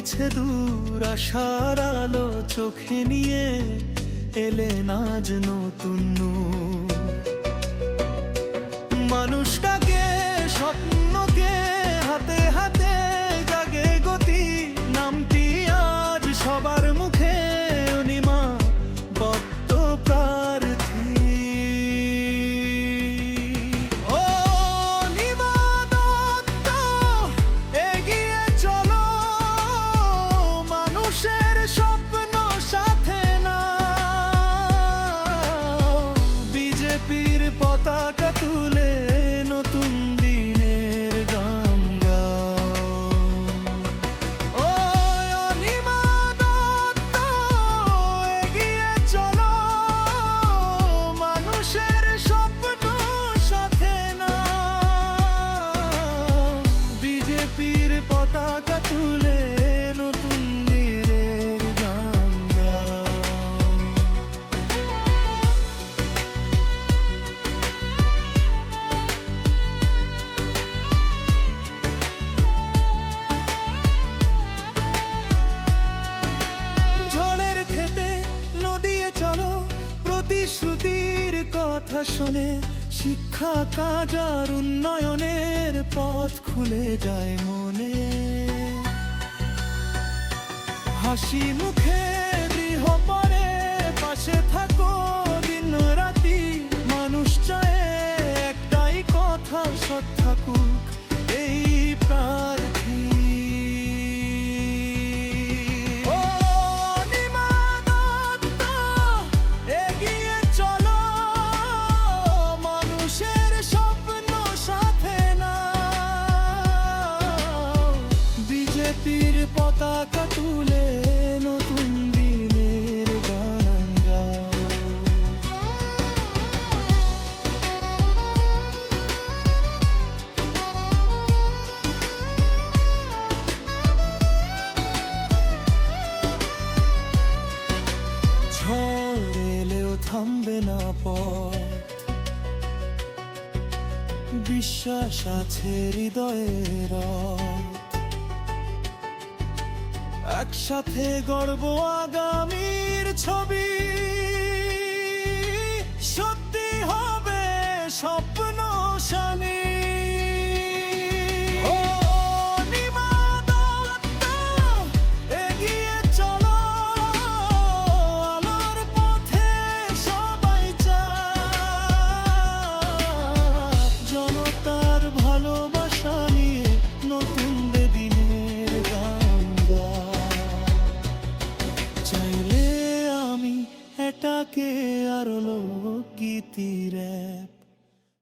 গেছে দূর আশার আলো চোখে নিয়ে এলেন আজ নতুন নূর। মানুষটাকে স্বপ্নকে হাতে হাতে জাগে গতি, নামটি আজ সবার মুখে অনিমা বদ্ধ প্রার্থী। ও অনিমা দত্ত, এগিয়ে চলো, মানুষের স্বপ্ন সাথে না। বিজেপির পতাকা তুলে নতুন দিনের গান গাও। ও অনিমা দত্ত, এগিয়ে চলো, মানুষের স্বপ্ন সাথে না। বিজেপির পতাকা তুলে নতুন দিনের গান গাও। ঝড়ের খেতে নদীয়ে চলো, প্রতিশ্রুতির কথা শুনে শিক্ষা কাজ আর উন্নয়নের পথ খুলে যায় মনে। হাসি মুখে গৃহপারে পাশে থাকো দিন রাতি, মানুষ চায় একটাই কথা, সৎ থাকুক এই প্রার্থী। ও অনিমা দত্ত, এগিয়ে চলো, মানুষের স্বপ্ন সাথে না। বিজেপির পতাকা তুলে নতুন দিনের গান গাও। ঝড় এলেও থামবে না পথ, বিশ্বাস আছে হৃদয়ের রথ। একসাথে গড়ব আগামীর ছবি, সত্যি হবে স্বপ্ন শানি।